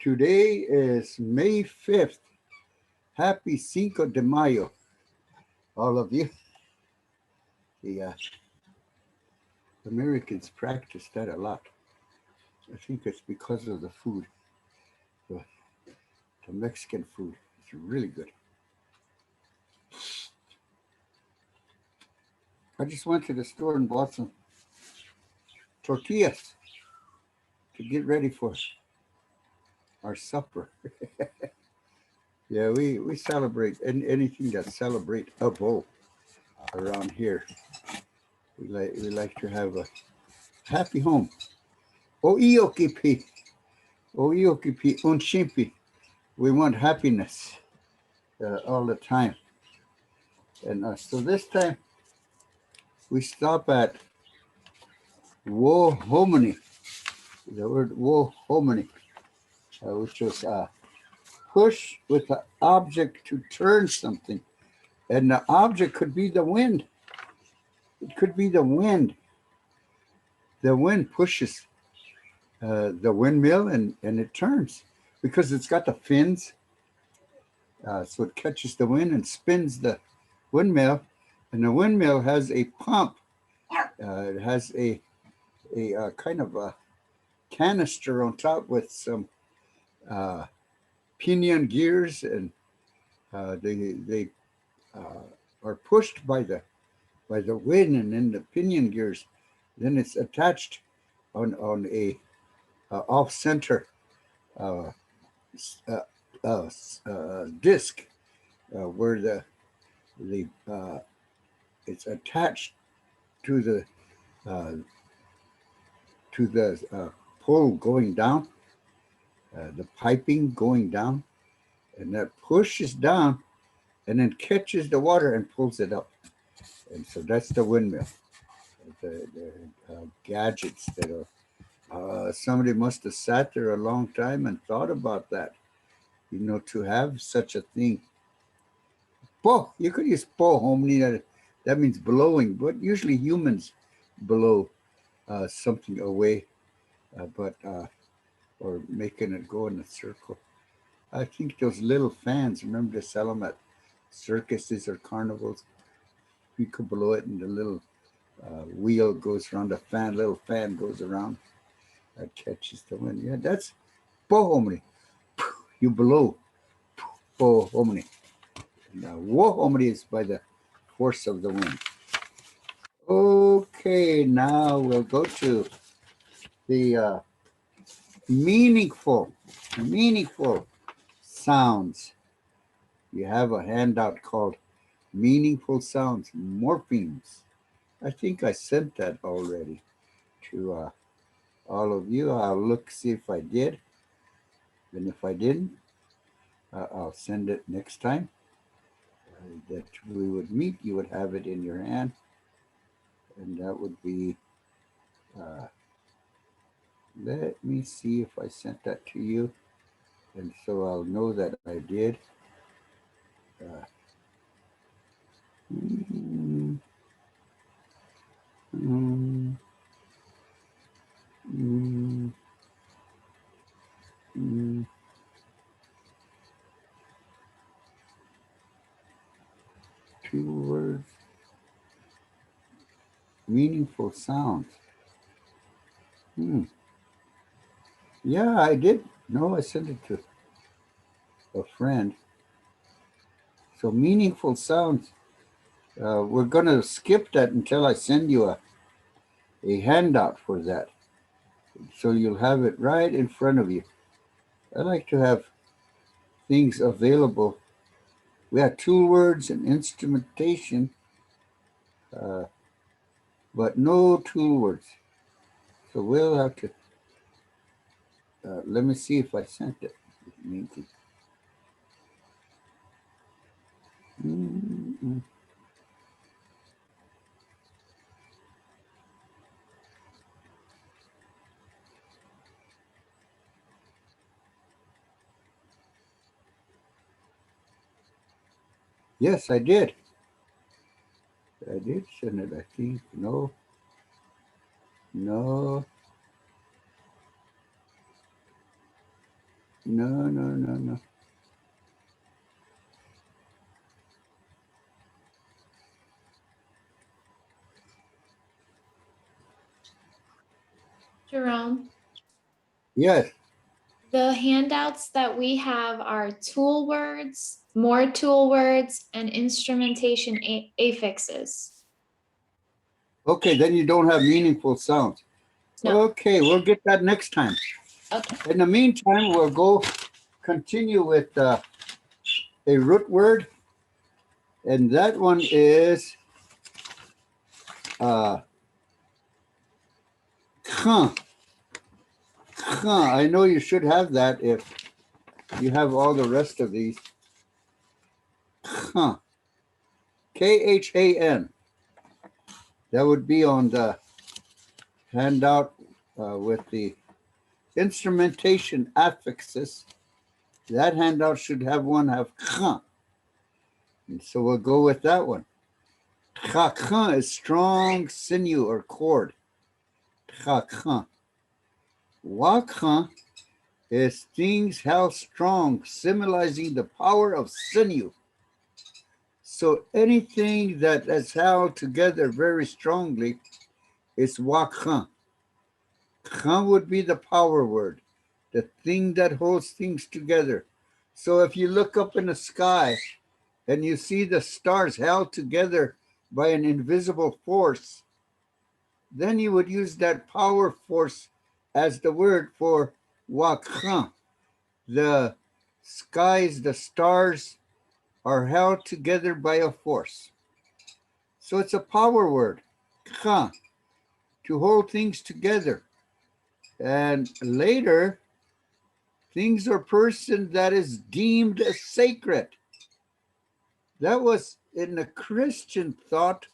Today is May 5th. Happy Cinco de Mayo, all of you. The Americans practice that a lot. I think it's because of the food. The, the Mexican food is really good. I just went to the store and bought some tortillas to get ready for our supper. Yeah, we celebrate anything that's celebratable around here. We like to have a happy home. Oiokipi, oiokipi, unchimpi. We want happiness all the time. And so this time we stop at wo hominy, the word wo hominy, which was push with an object to turn something. And the object could be the wind. It could be the wind. The wind pushes the windmill and it turns because it's got the fins. So it catches the wind and spins the windmill. And the windmill has a pump. It has a kind of a canister on top with some uh, pinion gears, and they are pushed by the wind, and then the pinion gears. Then it's attached on a off center uh, uh, disc where the it's attached to uh, the pole going down, the piping going down, and that pushes down and then catches the water and pulls it up. And so that's the windmill. The gadgets that are, somebody must have sat there a long time and thought about that, to have such a thing. Po, you could use po hominy, that means blowing, but usually humans blow something away, but or making it go in a circle. I think those little fans, remember to sell them at circuses or carnivals. You could blow it and the little wheel goes around, the fan, little fan goes around, that catches the wind. Yeah, that's po hominy. You blow po hominy. Now, wo hominy is by the force of the wind. Okay, now we'll go to the meaningful, meaningful sounds. You have a handout called Meaningful Sounds, Morphemes. I think I sent that already to all of you. I'll look, see if I did. And if I didn't, I'll send it next time that we would meet. You would have it in your hand. And that would be, uh, let me see if I sent that to you. And so I'll know that I did. Uh, mm, mm, mm, mm. Two words, meaningful sounds. Hmm. Yeah, I did. No, I sent it to a friend. So meaningful sounds. We're gonna skip that until I send you a handout for that. So you'll have it right in front of you. I like to have things available. We have tool words and instrumentation, uh, but no tool words. So we'll have to, let me see if I sent it. Mm-mm. Yes, I did. I did send it, I think. No, no, No, no, no, no. Jerome, Yes. the handouts that we have are tool words, more tool words, and instrumentation affixes. Okay, then you don't have meaningful sounds. No. Okay, we'll get that next time. Okay. In the meantime, we'll go continue with a root word, and that one is kh. Kh. I know you should have that if you have all the rest of these. Kh. Khan. That would be on the handout with the instrumentation affixes. That handout should have kh. And so we'll go with that one. Kh is strong sinew or cord. Kh. Wakh is things held strong, symbolizing the power of sinew. So anything that is held together very strongly is wakh. Kh would be the power word, the thing that holds things together. So if you look up in the sky and you see the stars held together by an invisible force, then you would use that power force as the word for wakh. The skies, the stars are held together by a force. So it's a power word, kha, to hold things together. And later, things or person that is deemed as sacred. That was in the Christian thought,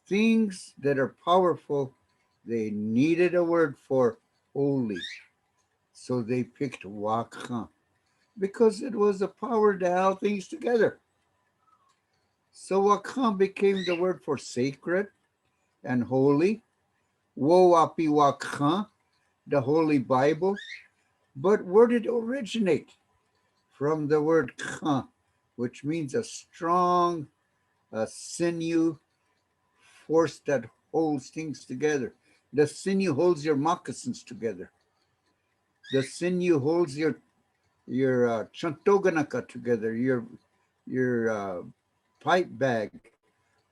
things that are powerful, they needed a word for holy. So they picked wakha because it was a power to hold things together. So wakha became the word for sacred and holy. Wo api wakha, the Holy Bible. But where did it originate? From the word kha, which means a strong sinew force that holds things together. The sinew holds your moccasins together. The sinew holds your chantoganaka together, your pipe bag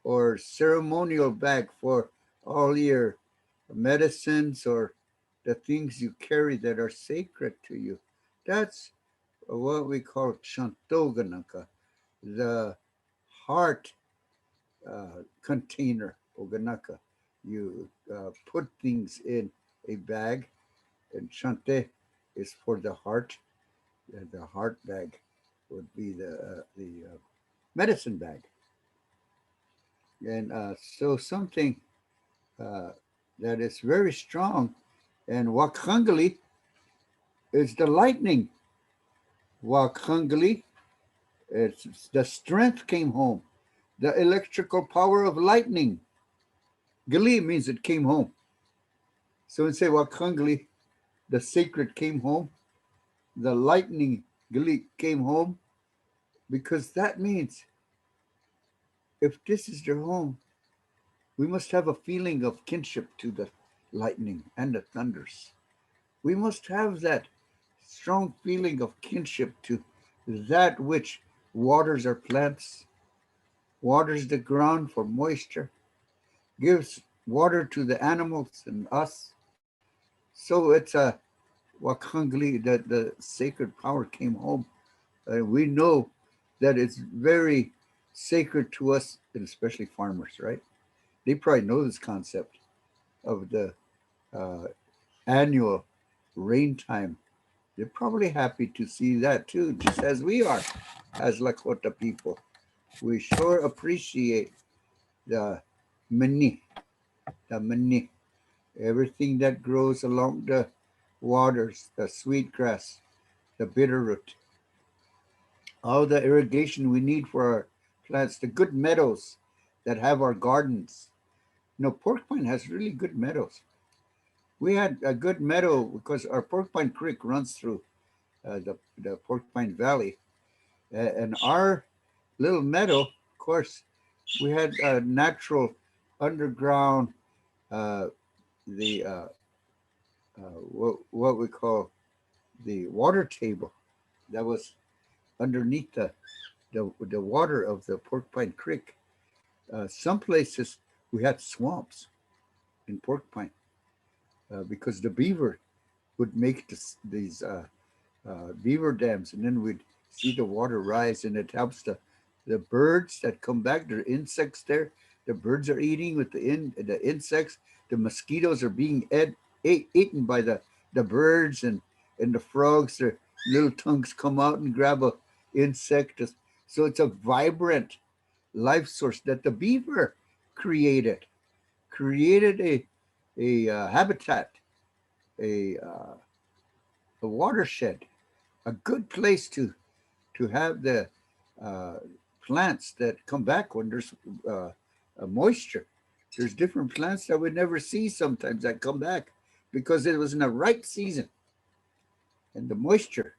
or ceremonial bag for all your medicines or the things you carry that are sacred to you. That's what we call chantoganaka, the heart container, oganaka. You put things in a bag, and chante is for the heart. The heart bag would be the medicine bag, and so something uh, that is very strong. And wakhangali is the lightning. Wakhangali, it's the strength came home, the electrical power of lightning. Gali means it came home. So we say wakhangali, the sacred came home, the lightning gali came home, because that means if this is their home, we must have a feeling of kinship to the lightning and the thunders. We must have that strong feeling of kinship to that which waters our plants, waters the ground for moisture, gives water to the animals and us. So it's a wakangli that the sacred power came home. We know that it's very sacred to us, and especially farmers, right? They probably know this concept of the uh, annual rain time. They're probably happy to see that too, just as we are as Lakota people. We sure appreciate the mani, the mani, everything that grows along the waters, the sweet grass, the bitter root, all the irrigation we need for our plants, the good meadows that have our gardens. Porcupine has really good meadows. We had a good meadow because our Porcupine Creek runs through the Porcupine Valley. And our little meadow, of course, we had natural underground, uh, the what we call the water table that was underneath the water of the Porcupine Creek. Some places we had swamps in Porcupine because the beaver would make these beaver dams, and then we'd see the water rise, and it helps the birds that come back. There are insects there. The birds are eating with the insects. The mosquitoes are being eaten by the birds and the frogs. Their little tongues come out and grab a insect. So it's a vibrant life source that the beaver created. Created a habitat, a a watershed, a good place to have the uh, plants that come back when there's moisture. There's different plants that we never see sometimes that come back because it was in the right season, and the moisture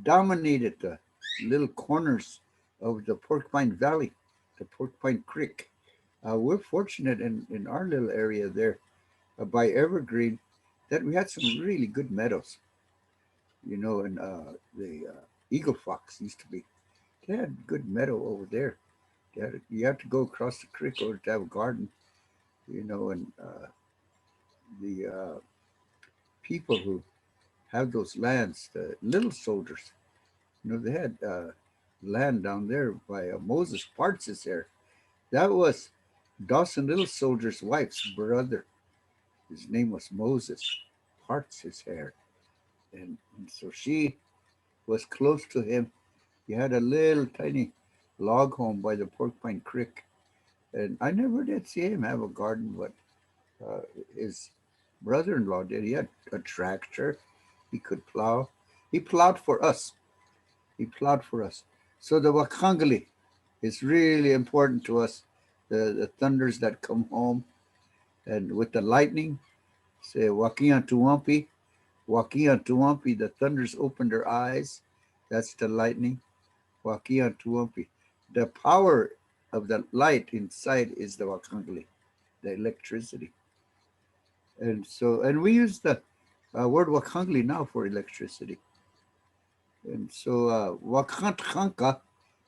dominated the little corners of the Porcupine Valley, the Porcupine Creek. We're fortunate in our little area there by Evergreen that we had some really good meadows, and the Eagle Fox used to be. They had good meadow over there. You have to go across the creek over to have a garden, and the people who have those lands, the little soldiers, they had land down there by Moses Parts' hair. That was Dawson Little Soldier's wife's brother. His name was Moses Parts his hair. And so she was close to him. He had a little tiny log home by the Porcupine Creek. And I never did see him have a garden, but uh, his brother-in-law did. He had a tractor. He could plow. He plowed for us. He plowed for us. So the Wakangali is really important to us. The thunders that come home, and with the lightning, say Wakia Tuampi, Wakia Tuampi, the thunders open their eyes. That's the lightning. Wakia Tuampi. The power of the light inside is the Wakangli, the electricity. And we use the word Wakangli now for electricity. And so Wakant Khanka,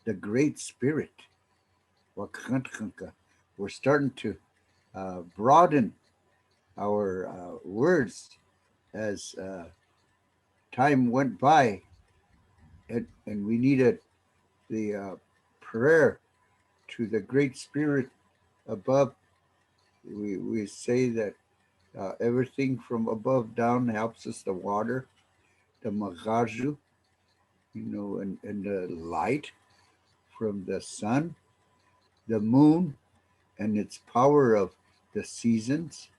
the Great Spirit, Wakant Khanka, we're starting to broaden our words as time went by, and we needed the prayer to the Great Spirit above. We say that everything from above down helps us, the water, the magaju, and the light from the sun, the moon, and its power of the seasons.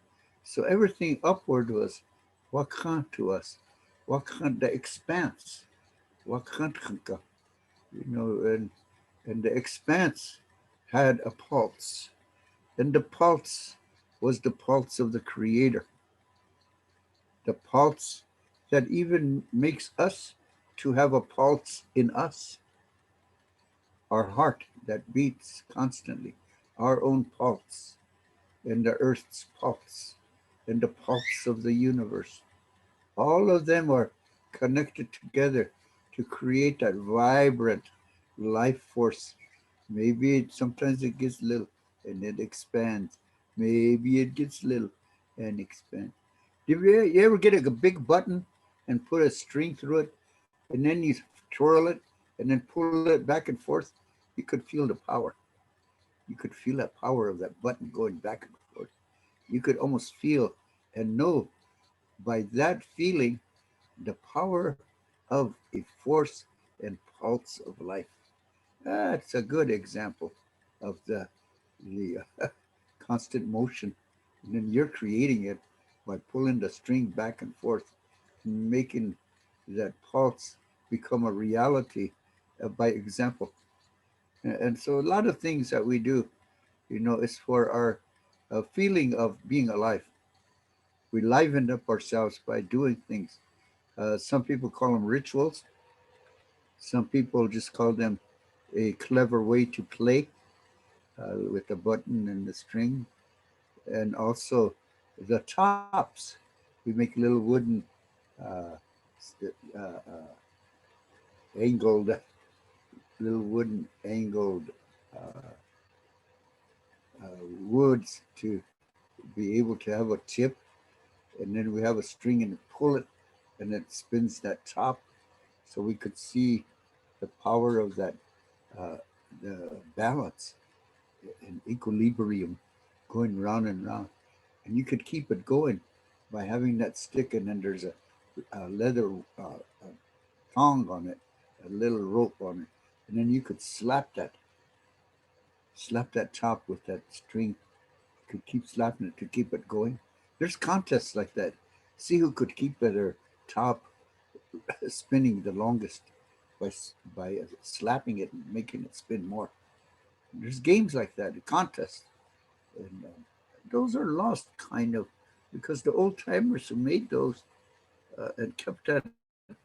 So everything upward was wakan to us, wakan, the expanse, wakan, and the expanse had a pulse, and the pulse was the pulse of the Creator, the pulse that even makes us to have a pulse in us, our heart that beats constantly, our own pulse, and the earth's pulse, and the pulse of the universe. All of them are connected together to create that vibrant life force. Maybe sometimes it gets little and it expands. Maybe it gets little and expands. You ever get a big button and put a string through it, and then you twirl it and then pull it back and forth? You could feel the power. You could feel that power of that button going back and forth. You could almost feel and know by that feeling the power of a force and pulse of life. That's a good example of the constant motion. And then you're creating it by pulling the string back and forth, making that pulse become a reality by example. And so a lot of things that we do, is for our feeling of being alive. We liven up ourselves by doing things Some people call them rituals. Some people just call them a clever way to play with the button and the string. And also the tops. We make little wooden uh, angled, little wooden angled uh, woods to be able to have a tip, and then we have a string and pull it, and it spins that top, so we could see the power of that, uh, the balance and equilibrium going round and round, and you could keep it going by having that stick, and then there's a leather a thong on it, a little rope on it, and then you could slap that top with that string. Could keep slapping it to keep it going. There's contests like that. See who could keep their top spinning the longest by slapping it and making it spin more. There's games like that, contests, and those are lost kind of because the old timers who made those and kept that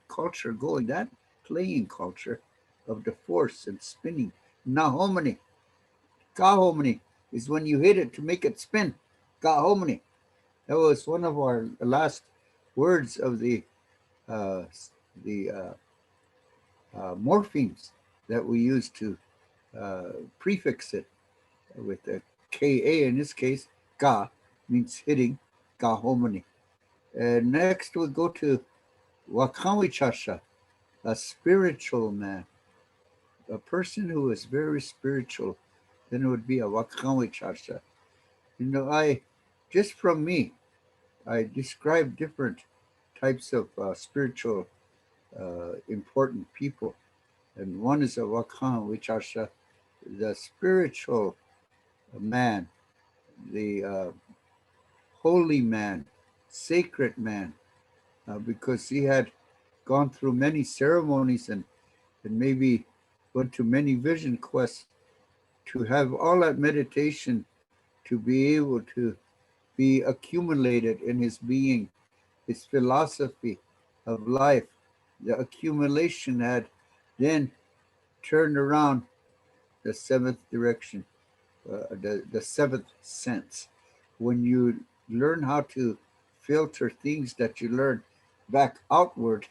culture going, that playing culture of the force and spinning. Nahominy, kahominy is when you hit it to make it spin. Kahominy. That was one of our last words of uh, the morphemes that we use to prefix it with a ka in this case. Ga means hitting. Ga homini. And next we'll go to Wakawichasha, a spiritual man, a person who is very spiritual. Then it would be a Wakawichasha. You know, I just from me, I describe different types of spiritual important people. And one is a Wakan, which are the spiritual man, the holy man, sacred man, because he had gone through many ceremonies and maybe went to many vision quests to have all that meditation to be able to be accumulated in his being, his philosophy of life. The accumulation had then turned around the seventh direction, the seventh sense. When you learn how to filter things that you learn back outward,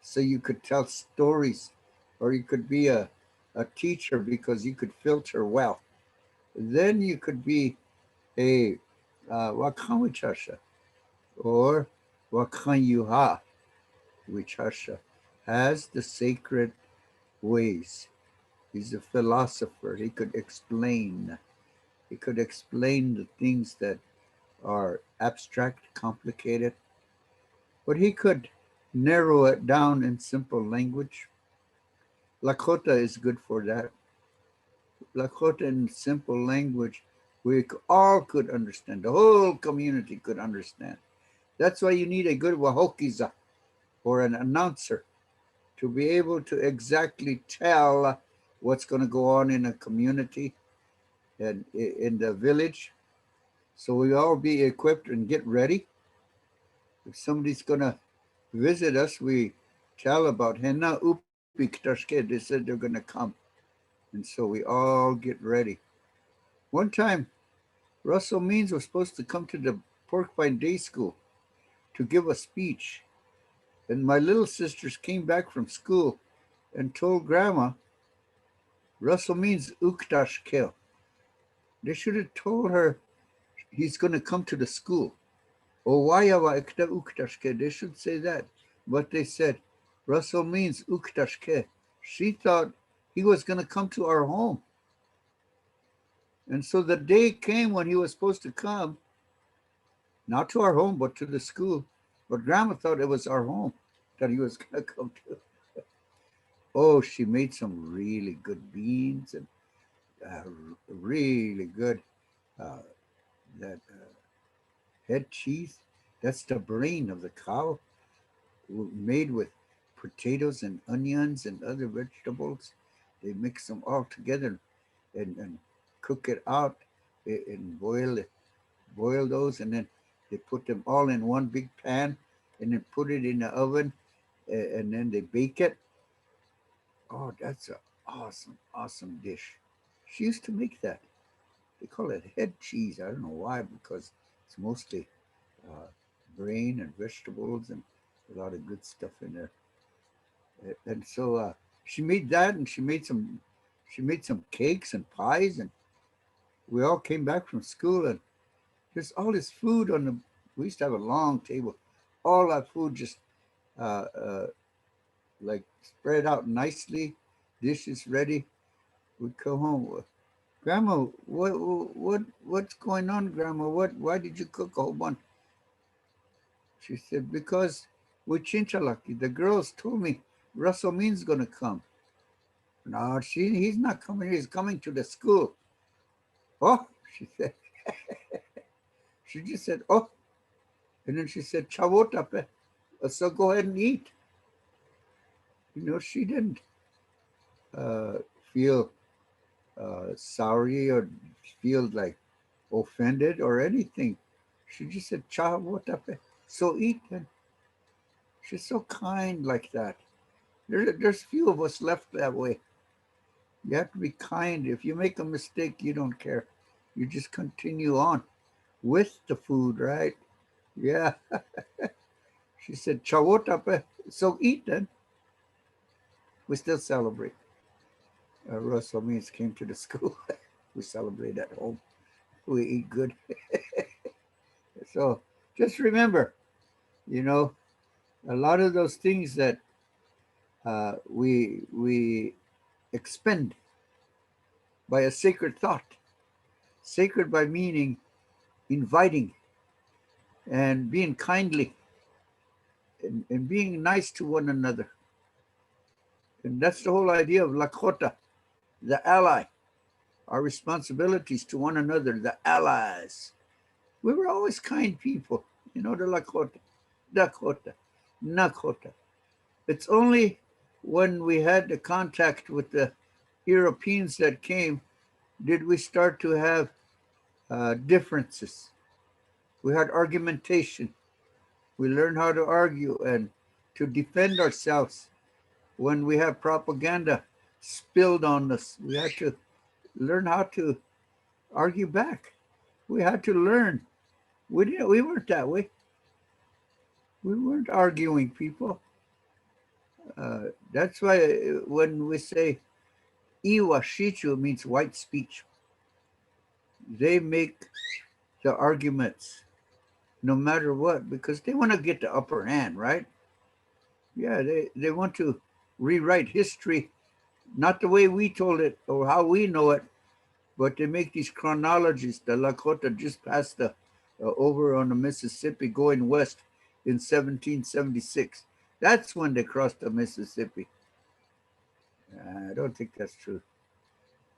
so you could tell stories, or you could be a teacher because you could filter well. Then you could be a Wakamwichasha or Wakanyuha, Wichasha, has the sacred ways. He's a philosopher. He could explain. He could explain the things that are abstract, complicated, but he could narrow it down in simple language. Lakota is good for that. Lakota in simple language, we all could understand. The whole community could understand. That's why you need a good wahokiza or an announcer to be able to exactly tell what's going to go on in a community and in the village. So we all be equipped and get ready. If somebody's going to visit us, we tell about Henna Upi Ktashke. They said they're going to come. And so we all get ready. One time, Russell Means was supposed to come to the Porcupine Day School to give a speech. And my little sisters came back from school and told Grandma, Russell Means Uktashkel. They should have told her he's going to come to the school. Owayawa Ikta Uktashke. They should say that. But they said, Russell Means Uktashke. She thought he was going to come to our home. And so the day came when he was supposed to come, not to our home, but to the school. But Grandma thought it was our home that he was going to come to. Oh, she made some really good beans and really good uh, that head cheese. That's the brain of the cow, made with potatoes and onions and other vegetables. They mix them all together and cook it out and boil those, and then they put them all in one big pan and then put it in the oven and then they bake it. Oh, that's a awesome dish. She used to make that. They call it head cheese. I don't know why, because it's mostly uh, grain and vegetables and a lot of good stuff in there. And so she made that, and she made some cakes and pies, and we all came back from school, and there's all this food on the. We used to have a long table, all that food just uh, uh, like spread out nicely, dishes ready. We'd come home. Grandma, what's going on, Grandma? Why did you cook a whole bunch? She said, because with Chinchalaki, the girls told me Russell Mean's gonna come. No, he's not coming. He's coming to the school. Oh, she said. She just said, oh, and then she said, Chavotape. So go ahead and eat. She didn't uh, feel sorry or feel like offended or anything. She just said, Chavotape. So eat then. She's so kind like that. There's few of us left that way. You have to be kind. If you make a mistake, you don't care. You just continue on with the food, right? Yeah. She said, Chawotape. So eat then. We still celebrate. Russell Means came to the school. We celebrate at home. We eat good. So just remember, you know, a lot of those things that we expend by a sacred thought, sacred by meaning inviting and being kindly and being nice to one another. And that's the whole idea of Lakota, the ally, our responsibilities to one another, the allies. We were always kind people, the Lakota, Dakota, Nakota. It's only when we had the contact with the Europeans that came did we start to have differences. We had argumentation. We learned how to argue and to defend ourselves when we have propaganda spilled on us. We had to learn how to argue back. We had to learn. We weren't that way. We weren't arguing people. That's why when we say Iwa Shichu means white speech, they make the arguments no matter what because they want to get the upper hand, right? Yeah, they want to rewrite history, not the way we told it or how we know it, but they make these chronologies. The Lakota just passed the over on the Mississippi going west in 1776. That's when they crossed the Mississippi. I don't think that's true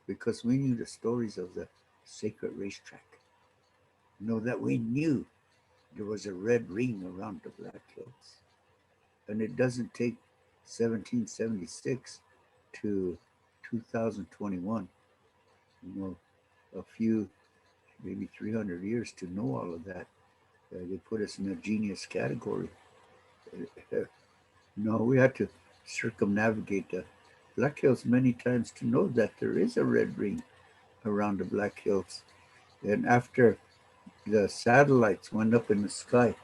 because we knew the stories of the sacred racetrack. That we knew there was a red ring around the Black Hills. And it doesn't take 1776 to 2021, a few, maybe 300 years to know all of that. They put us in a genius category. No, we had to circumnavigate the Black Hills many times to know that there is a red ring around the Black Hills. And after the satellites went up in the sky,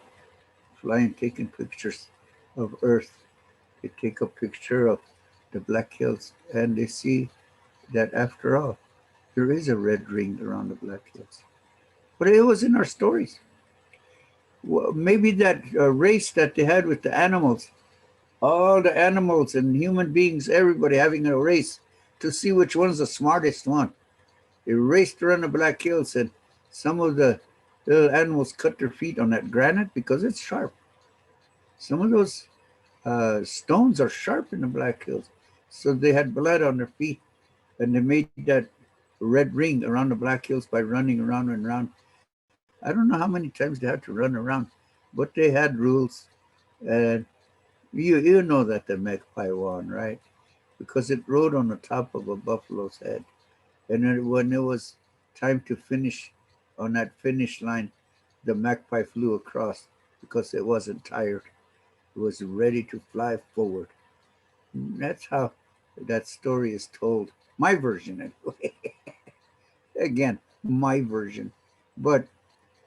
flying, taking pictures of Earth, they take a picture of the Black Hills and they see that after all, there is a red ring around the Black Hills. But it was in our stories. Well, maybe that race that they had with the animals, all the animals and human beings, everybody having a race to see which one's the smartest one. They raced around the Black Hills and some of the little animals cut their feet on that granite because it's sharp. Some of those stones are sharp in the Black Hills. So they had blood on their feet and they made that red ring around the Black Hills by running around and around. I don't know how many times they had to run around, but they had rules. And you know that the magpie won, right? Because it rode on the top of a buffalo's head. And then when it was time to finish on that finish line, the magpie flew across because it wasn't tired. was ready to fly forward. That's how that story is told. My version, anyway. Again, my version. But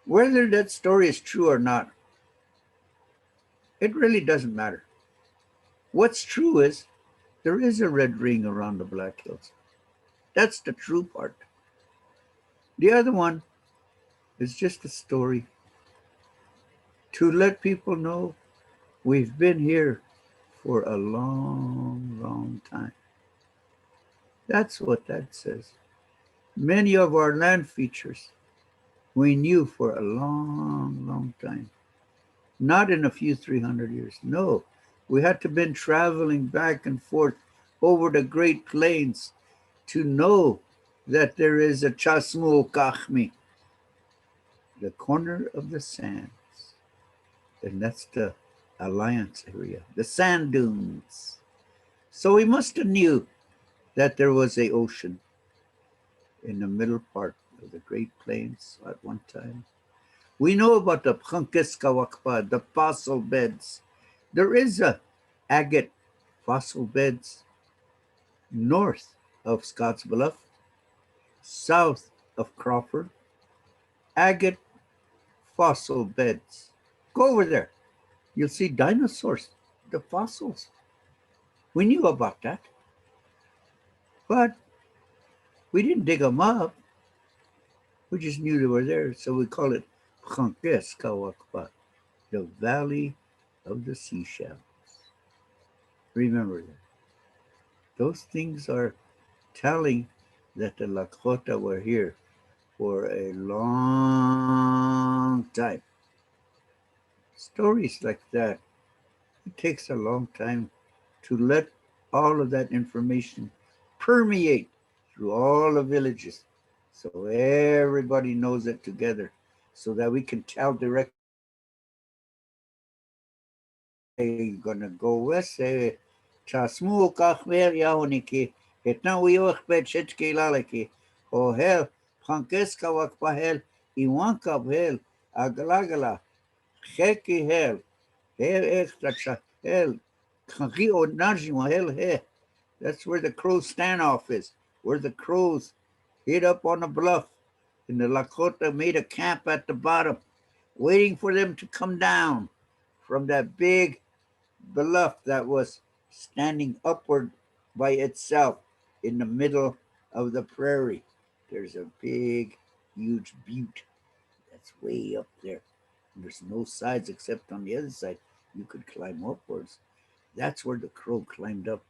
whether that story is true or not, it really doesn't matter. What's true is there is a red ring around the Black Hills. That's the true part. The other one is just a story to let people know we've been here for a long, long time. That's what that says. Many of our land features we knew for a long, long time. Not in a few 300 years. No, we had to been traveling back and forth over the Great Plains to know that there is a Chasmu Kachmi, the corner of the sands. And that's the Alliance area, the sand dunes. So we must have knew that there was a ocean in the middle part of the Great Plains at one time. We know about the Pchankeskawakpa, the fossil beds. There is a agate fossil beds north of Scottsbluff, south of Crawford, agate fossil beds. Go over there. You'll see dinosaurs, the fossils. We knew about that, but we didn't dig them up. We just knew they were there, so we call it Pchankeskawakpa, the Valley of the Seashells. Remember that. Those things are telling that the Lakota were here for a long time. Stories like that, it takes a long time to let all of that information permeate through all the villages so everybody knows it together so that we can tell directly gonna go west chasmu kachmer yaoniki etna wiyoch betchet kilalaki o hel pankeska wakpahel iwanka hel aglagala cheki hel extra hel kanki onajima hel he. That's where the crow standoff is, where the crows hid up on the bluff and the Lakota made a camp at the bottom waiting for them to come down from that big bluff that was standing upward by itself in the middle of the prairie. There's a big, huge butte that's way up there. And there's no sides except on the other side. You could climb upwards. That's where the crow climbed up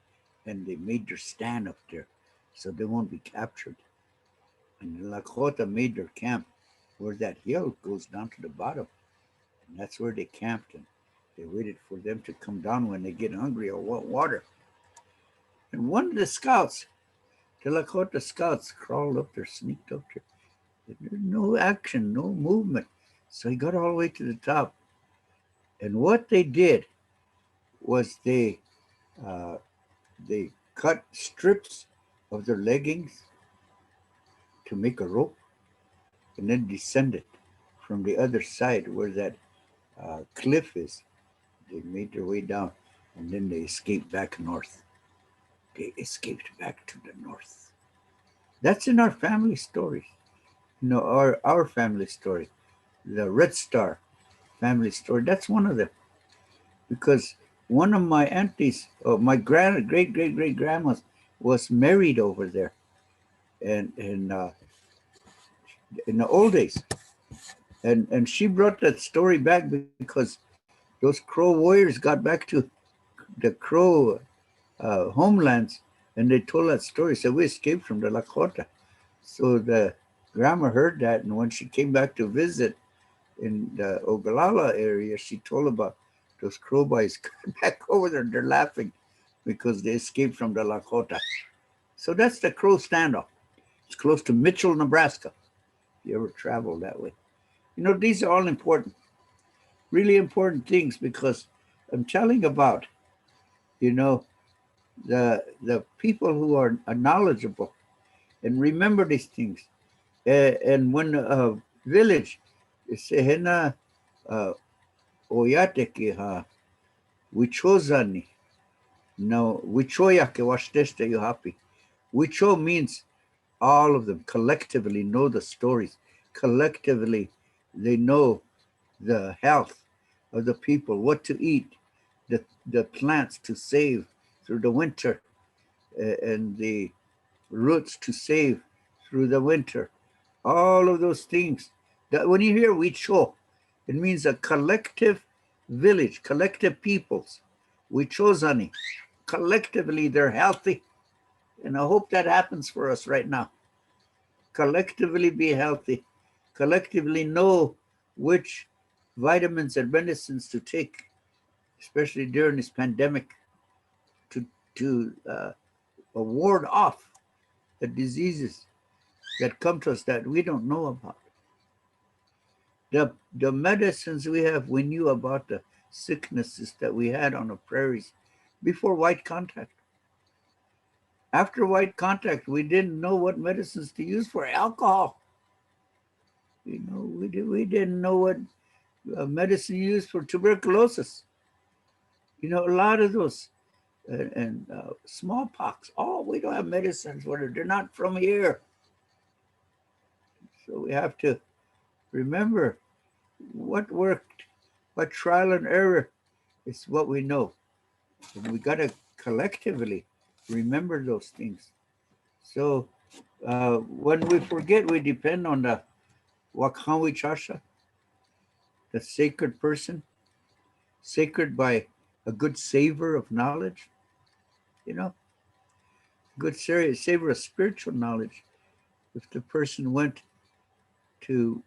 and they made their stand up there so they won't be captured. And the Lakota made their camp where that hill goes down to the bottom. And that's where they camped and they waited for them to come down when they get hungry or want water. And one of the scouts, the Lakota scouts, crawled up there, sneaked up there. There's no action, no movement. So he got all the way to the top. And what they did was they cut strips of their leggings to make a rope and then descended from the other side where that cliff is. They made their way down and then they escaped back north. They escaped back to the north. That's in our family story. You know, our family story, the Red Star family story. That's one of them. Because one of my aunties, my great grandmas, was married over there, and in the old days, and she brought that story back because those Crow warriors got back to the Crow homelands, and they told that story. So we escaped from the Lakota. So the grandma heard that, and when she came back to visit in the Ogallala area, she told about those Crow boys back over there. They're laughing because they escaped from the Lakota. So that's the Crow standoff. It's close to Mitchell, Nebraska. If you ever travel that way. You know, these are all important, really important things because I'm telling about, you know, the people who are knowledgeable and remember these things. And when a village is Sehena Oyateki, Wichozani. No, Wichoya ke washteste you happy. Wicho means all of them collectively know the stories. Collectively, they know the health of the people, what to eat, the plants to save through the winter, and the roots to save through the winter. All of those things. That when you hear Wicho, it means a collective village, collective peoples. Wichozani. Collectively, they're healthy. And I hope that happens for us right now. Collectively be healthy. Collectively know which vitamins and medicines to take, especially during this pandemic, to ward off the diseases that come to us that we don't know about. The medicines we knew about the sicknesses that we had on the prairies before white contact. After white contact, we didn't know what medicines to use for alcohol. You know, we didn't know what medicine used for tuberculosis. You know, a lot of those and smallpox. Oh, we don't have medicines for it. They're not from here. So we have to remember what worked, what trial and error is what we know. And we got to collectively remember those things. So when we forget, we depend on the Wakhanwi Chasha, the sacred person, sacred by a good savor of knowledge, you know, good savor of spiritual knowledge. If the person went to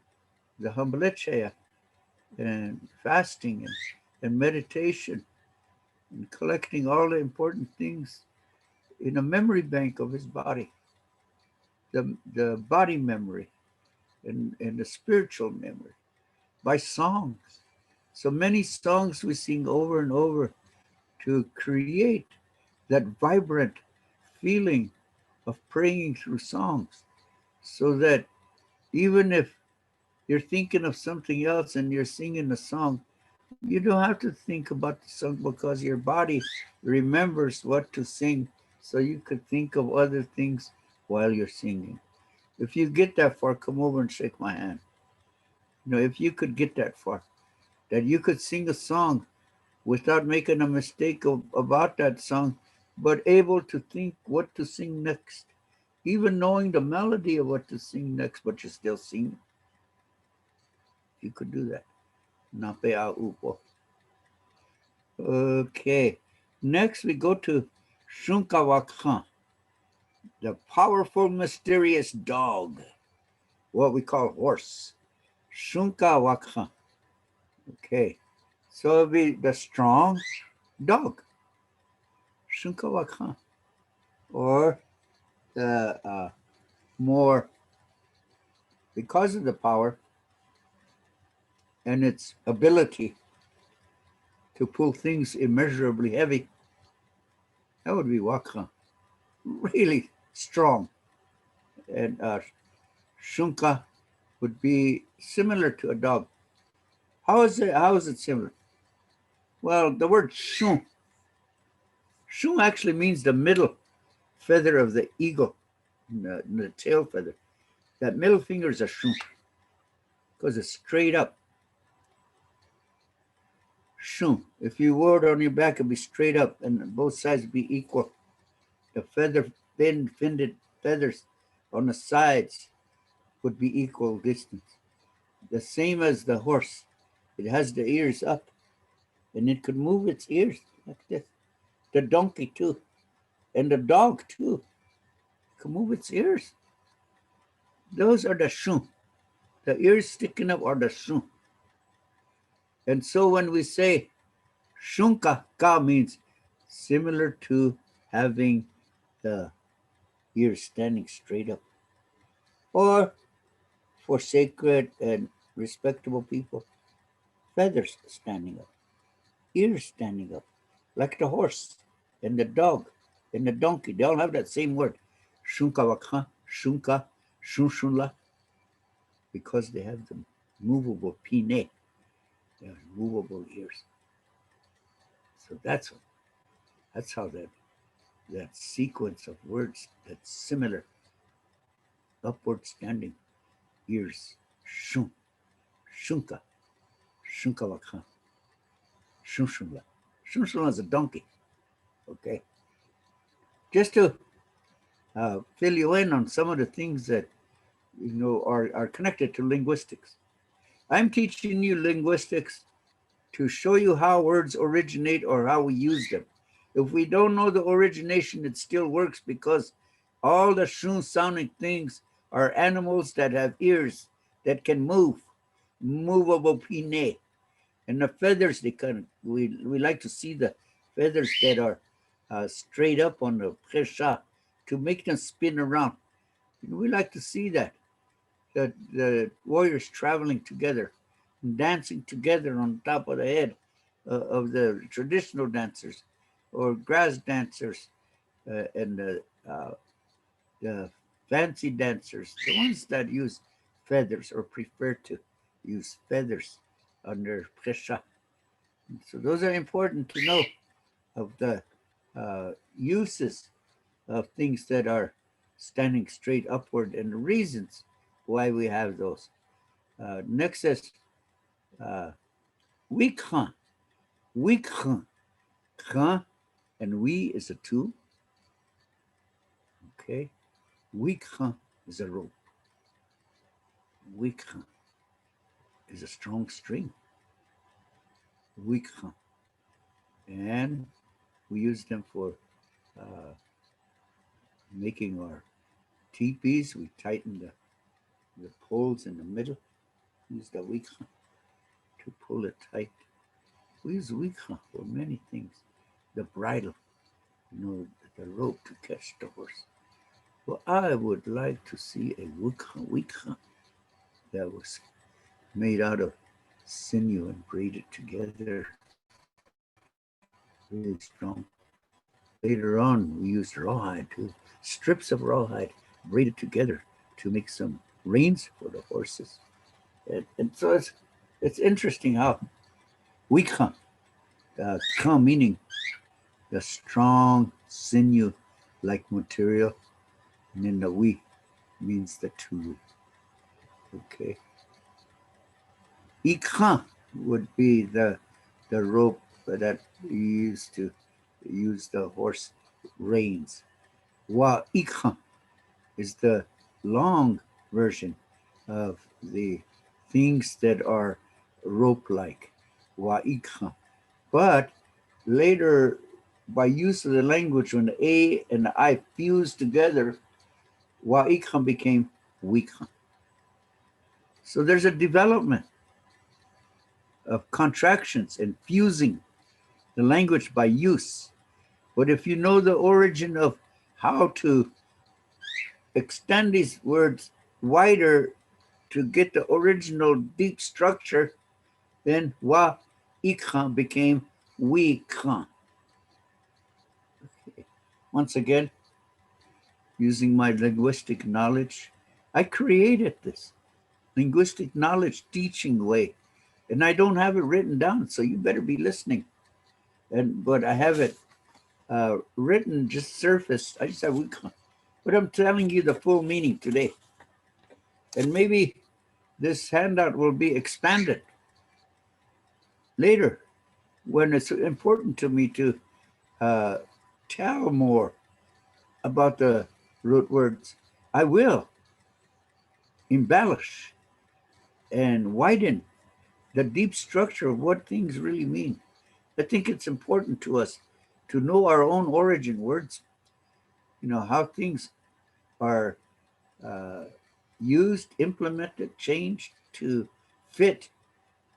the Hambalechea and fasting and meditation and collecting all the important things in a memory bank of his body, the body memory and the spiritual memory by songs. So many songs we sing over and over to create that vibrant feeling of praying through songs, so that even if you're thinking of something else and you're singing a song, you don't have to think about the song because your body remembers what to sing, so you could think of other things while you're singing. If you get that far, come over and shake my hand. You know, if you could get that far, that you could sing a song without making a mistake about that song, but able to think what to sing next, even knowing the melody of what to sing next, but you're still singing. You could do that. Napea upo. Okay. Next, we go to Shunkawakhan, the powerful, mysterious dog, what we call horse. Shunkawakhan. Okay. So it'll be the strong dog. Shunkawakhan. Or the more, because of the power and its ability to pull things immeasurably heavy, that would be Wakhan. Really strong. And Shunka would be similar to a dog. How is it similar? Well, the word shun actually means the middle feather of the eagle, the tail feather. That middle finger is a shun because it's straight up. Shun. If you wore it on your back, it'd be straight up, and both sides would be equal. The finned feathers on the sides would be equal distance. The same as the horse. It has the ears up, and it could move its ears like this. The donkey too, and the dog too, can move its ears. Those are the shun. The ears sticking up are the shun. And so when we say shunka, ka means similar to having the ears standing straight up. Or for sacred and respectable people, feathers standing up, ears standing up, like the horse and the dog and the donkey. They all have that same word, shunkawakha, shunka, shunshunla, because they have the movable pine, they have movable ears. So that's how that sequence of words that's similar, upward standing ears, shun, shunka, shunkawaka, shunshunla. Shunshunla is a donkey. Okay. Just to fill you in on some of the things that are connected to linguistics. I'm teaching you linguistics to show you how words originate or how we use them. If we don't know the origination, it still works because all the shun sounding things are animals that have ears that can move, movable pine. And the feathers, we like to see the feathers that are straight up on the presha to make them spin around. And we like to see that the warriors traveling together, dancing together on top of the head of the traditional dancers or grass dancers and the fancy dancers, the ones that use feathers or prefer to use feathers on their presha. So those are important to know of the uses of things that are standing straight upward and the reasons why we have those. Next is we can. We can. Can and we is a two. Okay. We can is a rope. We can is a strong string. We can. And we use them for uh, making our teepees. We tighten the poles in the middle. Use the wika to pull it tight. We use wika for many things. The bridle, the rope to catch the horse. Well, I would like to see a wika that was made out of sinew and braided together, really strong. Later on, we used rawhide too, strips of rawhide braided together to make some reins for the horses. And so it's interesting how we come meaning the strong sinew like material, and then the we means the tool. Okay. Ikan would be the rope that you used to use the horse reins. Wa ikan is the long version of the things that are rope-like. Wa ikan. But later, by use of the language, when the A and the I fused together, wa ikan became wikan. So there's a development of contractions and fusing the language by use. But if you know the origin of how to extend these words wider to get the original deep structure, then wa ikan became we kan. Okay. Once again, using my linguistic knowledge, I created this linguistic knowledge teaching way. And I don't have it written down, so you better be listening. But I have it written, just surfaced. I just have we kan. But I'm telling you the full meaning today. And maybe this handout will be expanded later when it's important to me to tell more about the root words. I will embellish and widen the deep structure of what things really mean. I think it's important to us to know our own origin words, how things are used, implemented, changed to fit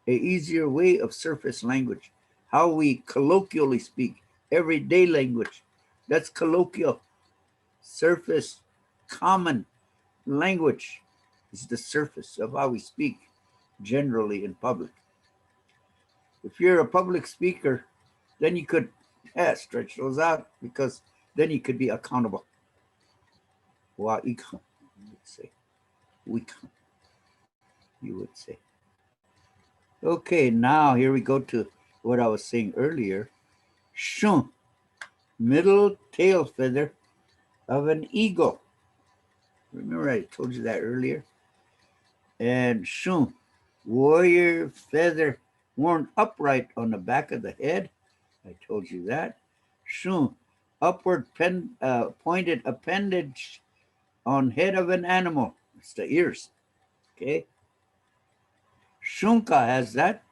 a easier way of surface language, how we colloquially speak, everyday language. That's colloquial. Surface, common language is the surface of how we speak generally in public. If you're a public speaker, then you could stretch those out because then you could be accountable. Wa ikam, you would say. Wikam, you would say. Okay, now here we go to what I was saying earlier. Shun, middle tail feather of an eagle. Remember I told you that earlier? And shun, warrior feather worn upright on the back of the head. I told you that. Shun, upward pointed appendage on head of an animal. It's the ears. Okay. Shunka has that.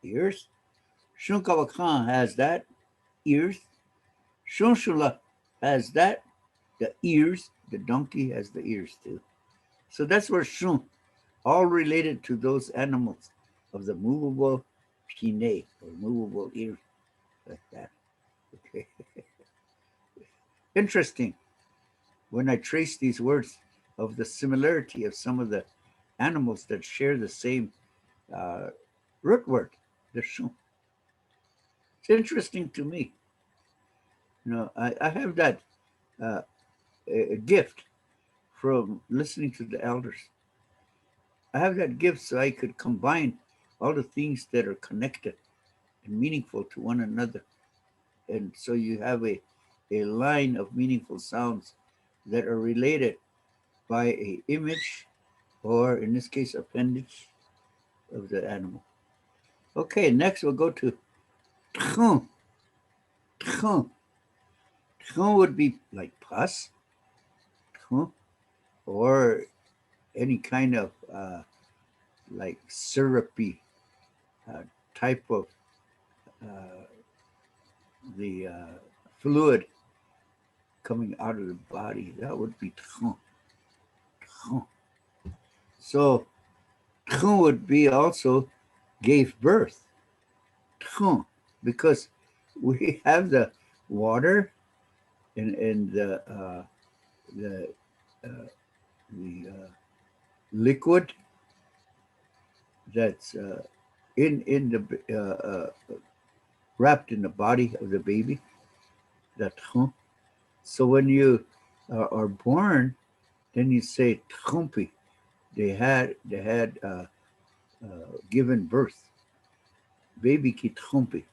Ears. Shunkawakan has that. Ears. Shunshula has that. The ears. The donkey has the ears too. So that's where shun, all related to those animals of the movable pinnae or movable ear, like that. Okay. Interesting when I trace these words of the similarity of some of the animals that share the same uh, root word, the shun. It's interesting to me. You know, I have that uh, a gift from listening to the elders. I have that gift so I could combine all the things that are connected and meaningful to one another. And so you have a line of meaningful sounds that are related by a image or in this case appendage of the animal. Okay, next we'll go to tchon. Tchon. Tchon would be like pus, tchon, or any kind of like syrupy uh, type of uh, the fluid coming out of the body. That would be tchon. Tchon. So tchon would be also gave birth. Tchon, because we have the water and the liquid that's in the wrapped in the body of the baby. That so when you are born, then you say tchompi. They had given birth. Baby ki tchompi.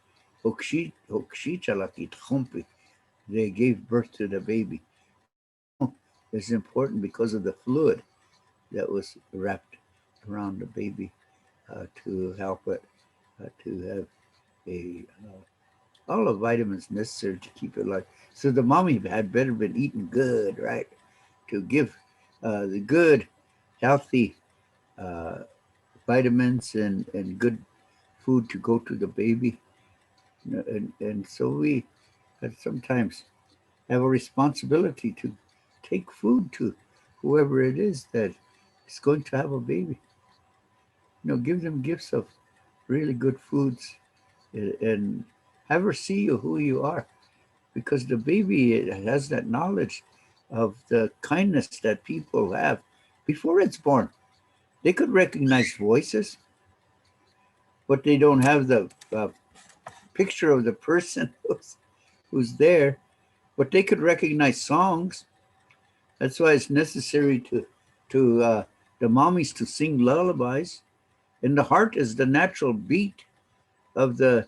Okshichala ki tchompi. They gave birth to the baby. It's important because of the fluid that was wrapped around the baby to help it to have all the vitamins necessary to keep it alive. So the mommy had better been eating good, right? To give the good, healthy uh, vitamins and good food to go to the baby. And so we sometimes have a responsibility to take food to whoever it is that is going to have a baby. Give them gifts of really good foods and have her see you who you are because the baby has that knowledge of the kindness that people have before it's born. They could recognize voices, but they don't have the picture of the person who's there, but they could recognize songs. That's why it's necessary to the mommies to sing lullabies. And the heart is the natural beat of the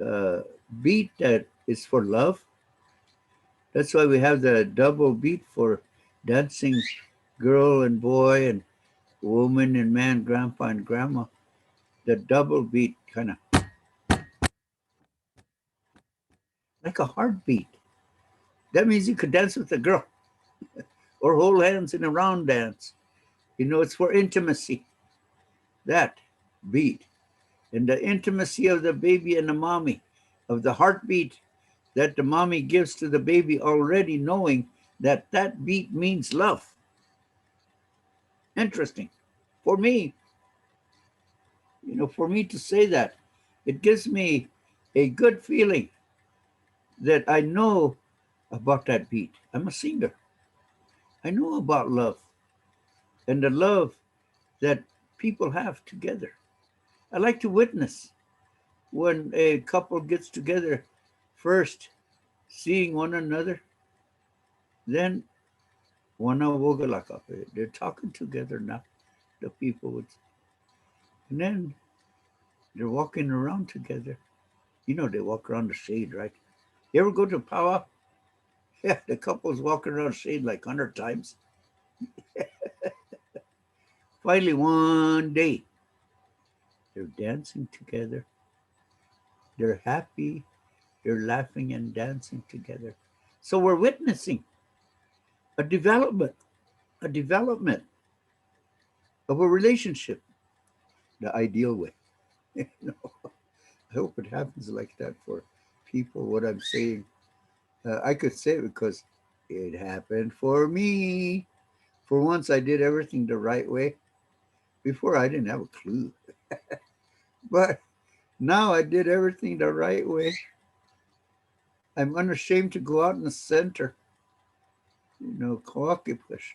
uh, beat that is for love. That's why we have the double beat for dancing girl and boy and woman and man, grandpa and grandma. The double beat kind of like a heartbeat. That means you could dance with a girl or hold hands in a round dance. It's for intimacy. That beat. And the intimacy of the baby and the mommy, of the heartbeat that the mommy gives to the baby already knowing that that beat means love. Interesting. For me, for me to say that, it gives me a good feeling that I know about that beat. I'm a singer. I know about love and the love that people have together. I like to witness when a couple gets together first, seeing one another, then they're talking together now, the people would, and then they're walking around together. You know, they walk around the shade, right? You ever go to powwow? Yeah, the couples walking around shade like 100 times. Finally, one day, they're dancing together. They're happy. They're laughing and dancing together. So we're witnessing a development, a development of a relationship, the ideal way. You know, I hope it happens like that for people. What I'm saying, I could say it because it happened for me. For once, I did everything the right way. Before, I didn't have a clue, but now I did everything the right way. I'm unashamed to go out in the center, Kawakipush,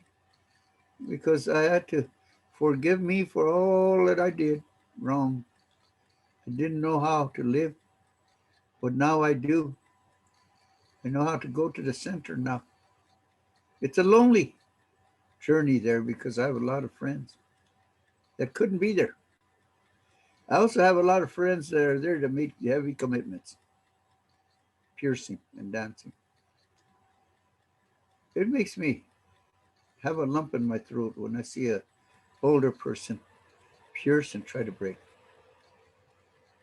because I had to forgive me for all that I did wrong. I didn't know how to live, but now I do. I know how to go to the center now. It's a lonely journey there because I have a lot of friends that couldn't be there. I also have a lot of friends that are there to make heavy commitments, piercing and dancing. It makes me have a lump in my throat when I see a older person pierce and try to break.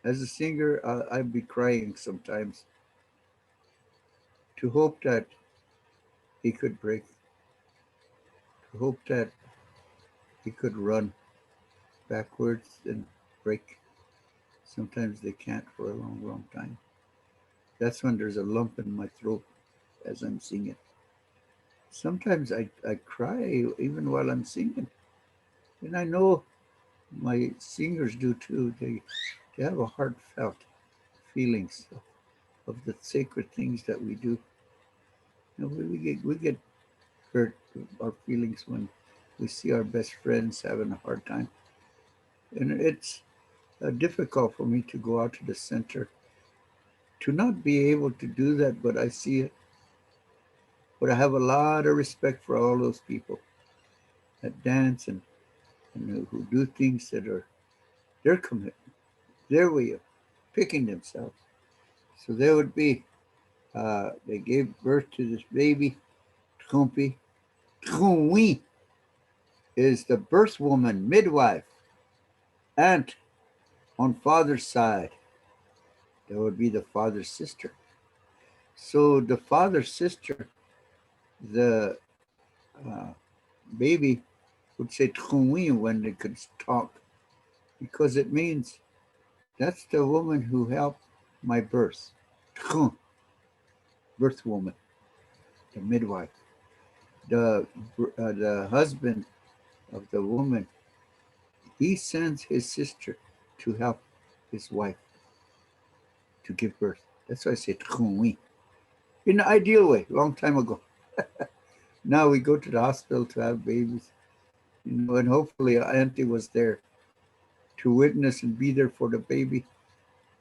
As a singer, I'd be crying sometimes to hope that he could break, to hope that he could run backwards and break. Sometimes they can't for a long, long time. That's when there's a lump in my throat as I'm singing. Sometimes I cry even while I'm singing. And I know my singers do too. They have a heartfelt feelings of the sacred things that we do. We get hurt our feelings when we see our best friends having a hard time. And it's difficult for me to go out to the center to not be able to do that, but I see it. But I have a lot of respect for all those people that dance and who do things that are their commitment, their way of picking themselves. So there would be, they gave birth to this baby, Trumpi. Trumwi is the birth woman, midwife, aunt on father's side. That would be the father's sister. So the father's sister, the uh, baby would say Trumwi when they could talk because it means that's the woman who helped my birth. Birth woman, the midwife. The husband of the woman, he sends his sister to help his wife to give birth. That's why I say Tchumwi. In the ideal way, long time ago. Now we go to the hospital to have babies, and hopefully our auntie was there to witness and be there for the baby,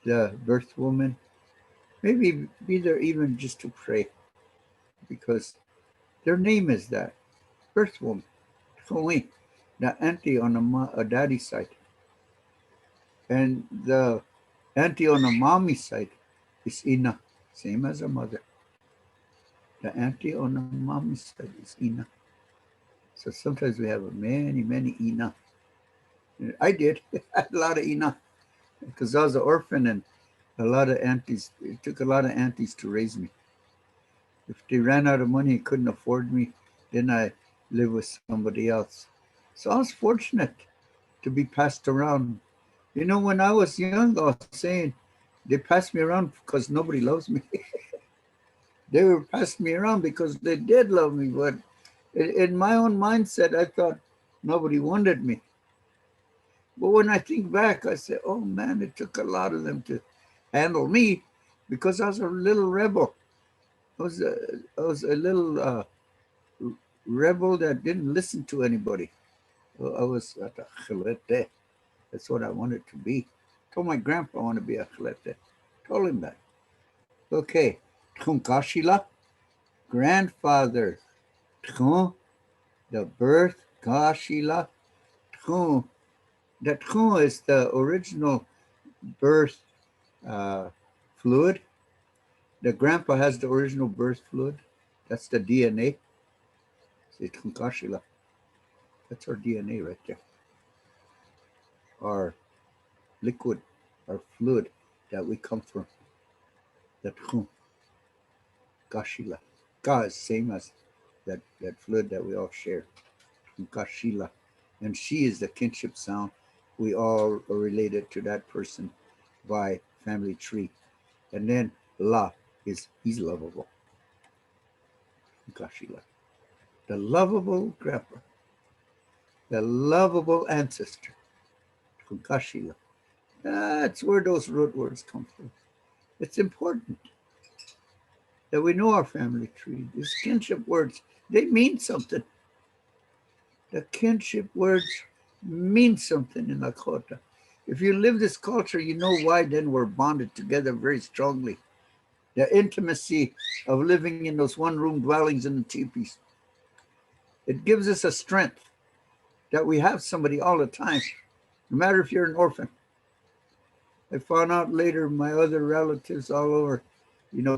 the birth woman. Maybe be there even just to pray, because their name is that, birth woman, Tchumwi, the auntie on the daddy's side. And the auntie on the mommy's side is Ina, same as a mother. The auntie on the mommy's side is Ina. So sometimes we have many, many Ina. I did. I had a lot of Ina because I was an orphan and a lot of aunties. It took a lot of aunties to raise me. If they ran out of money and couldn't afford me, then I lived with somebody else. So I was fortunate to be passed around. When I was young, I was saying they passed me around because nobody loves me. They were passing me around because they did love me, but in my own mindset, I thought nobody wanted me. But when I think back, I say, oh man, it took a lot of them to handle me because I was a little rebel. I was a little rebel that didn't listen to anybody. I was at a chelete. That's what I wanted to be. Told my grandpa I want to be a chelete. Told him that. Okay. Tchunkashila, grandfather. Tchun, the birth. Kashila, Tchun. That Tchun is the original birth uh, fluid. The grandpa has the original birth fluid. That's the DNA. That's our DNA right there. Our liquid, our fluid that we come from. That Kashila. Ka is same as that fluid that we all share. Kashila. And she is the kinship sound. We all are related to that person by family tree. And then La is he's lovable. Kashila. The lovable grandpa. The lovable ancestor. Kashila. That's where those root words come from. It's important that we know our family tree. These kinship words, they mean something. The kinship words mean something in Lakota. If you live this culture, you know why then we're bonded together very strongly. The intimacy of living in those one-room dwellings in the teepees. It gives us a strength that we have somebody all the time, no matter if you're an orphan. I found out later my other relatives all over,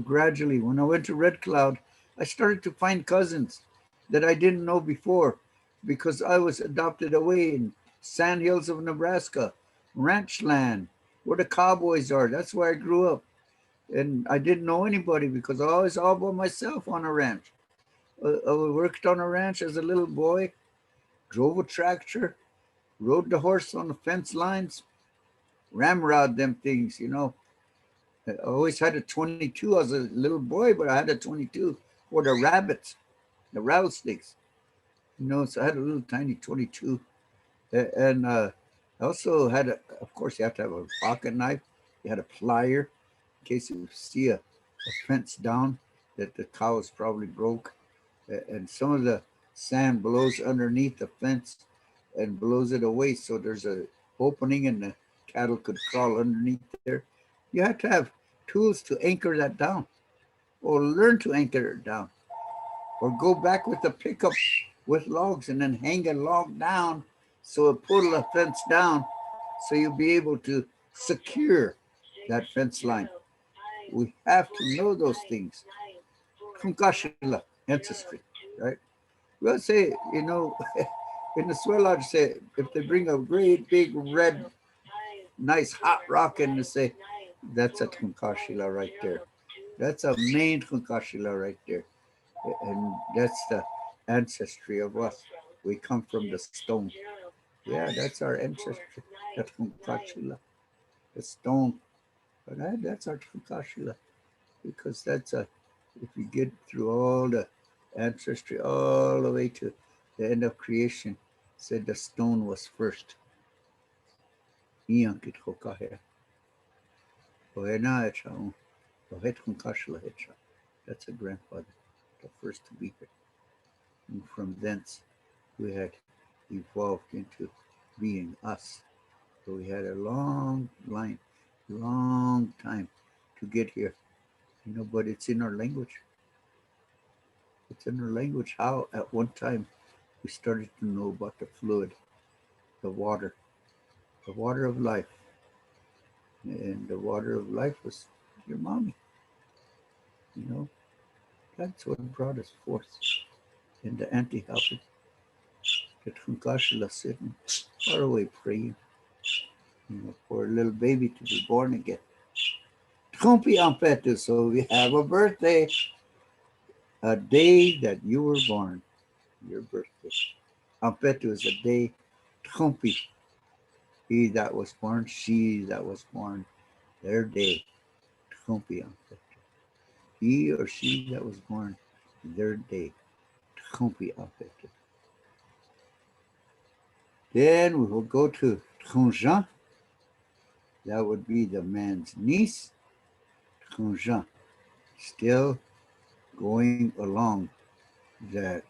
gradually. When I went to Red Cloud, I started to find cousins that I didn't know before because I was adopted away in Sand Hills of Nebraska, ranch land, where the cowboys are. That's where I grew up. And I didn't know anybody because I was all by myself on a ranch. I worked on a ranch as a little boy, drove a tractor, rode the horse on the fence lines, ramrod them things. I always had a 22. I was a little boy, but I had a 22 for the rabbits, the rattlesnakes. So I had a little tiny 22. And I also had, of course, you have to have a pocket knife. You had a plier in case you see a fence down that the cow is probably broke. And some of the sand blows underneath the fence and blows it away. So there's a opening and the cattle could crawl underneath there. You have to have tools to anchor that down or learn to anchor it down or go back with the pickup with logs and then hang a log down so it pull the fence down so you'll be able to secure that fence line. We have to know those things. Kunkashila, ancestry, right? We'll say, in the swell lodge, say, if they bring a great big red, nice hot rock in, to say, that's a Kunkashila right there. That's a main Kunkashila right there. And that's the ancestry of us. We come from the stone. Yeah, that's our ancestry. That's Kunkashila. The stone. But that's our Kunkashila. Because if you get through all the ancestry, all the way to the end of creation, said the stone was first. That's a grandfather, the first to be here. And from thence, we had evolved into being us. So we had a long line, long time to get here. But it's in our language. It's in our language how at one time we started to know about the fluid, the water of life. And the water of life was your mommy. That's what brought us forth. And the auntie helping, the Tunkashila sitting far away praying, for a little baby to be born again. Kumpi Ampetu, so we have a birthday, a day that you were born, your birthday. Ampetu is a day, Kumpi, he that was born, she that was born, their day, Kumpi Ampetu. He or she that was born, their day, Kumpi Ampetu. Then we will go to Tronjan. That would be the man's niece, Tronjan. Still going along that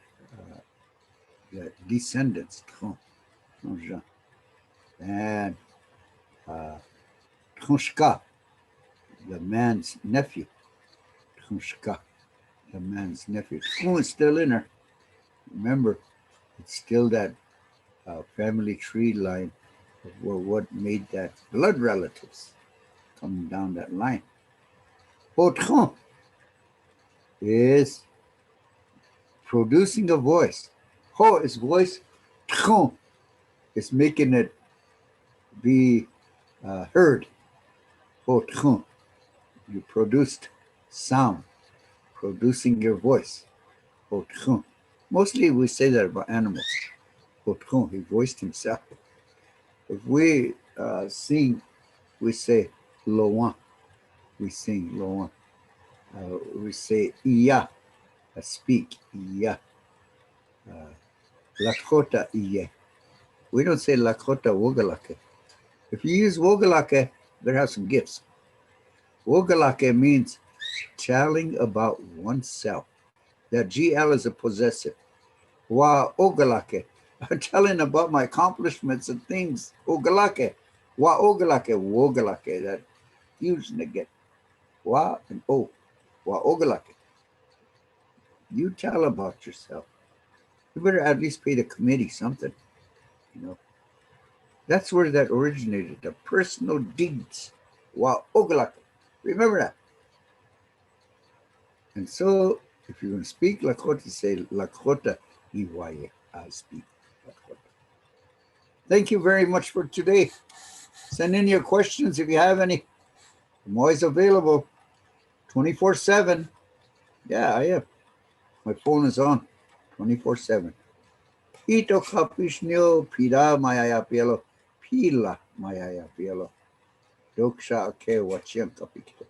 descendants, Tronjan. And Tronshka, the man's nephew. Tronshka, the man's nephew. Tron is still in her. Remember, it's still that family tree line of what made that blood relatives coming down that line. Potron is producing a voice. Ho is voice. Tron is making it be heard. Potron. You produced sound, producing your voice. Potron. Mostly we say that about animals. Potron, he voiced himself. If we sing, we say loin. We sing loin. We say iya, speak iya. Lakota iye. We don't say Lakota wogalake. If you use wogalake, better have some gifts. Wogalake means telling about oneself. That GL is a possessive. Wa ogalake. I'm telling about my accomplishments and things. Ogalake. Wa ogalake. Wogalake. That huge nugget. Wa and o. Wa ogalake. You tell about yourself. You better at least pay the committee something. You know. That's where that originated. The personal deeds. Wa ogalake. Remember that. And so, if you're going to speak Lakota, say Lakota Iwaye. I speak Lakota. Thank you very much for today. Send in your questions if you have any. I'm always available 24/7. Yeah, I am. My phone is on 24/7. Ito kapisnyo pila mayaya pielo. Pila mayaya pielo. Doksha ake wachian kapikito.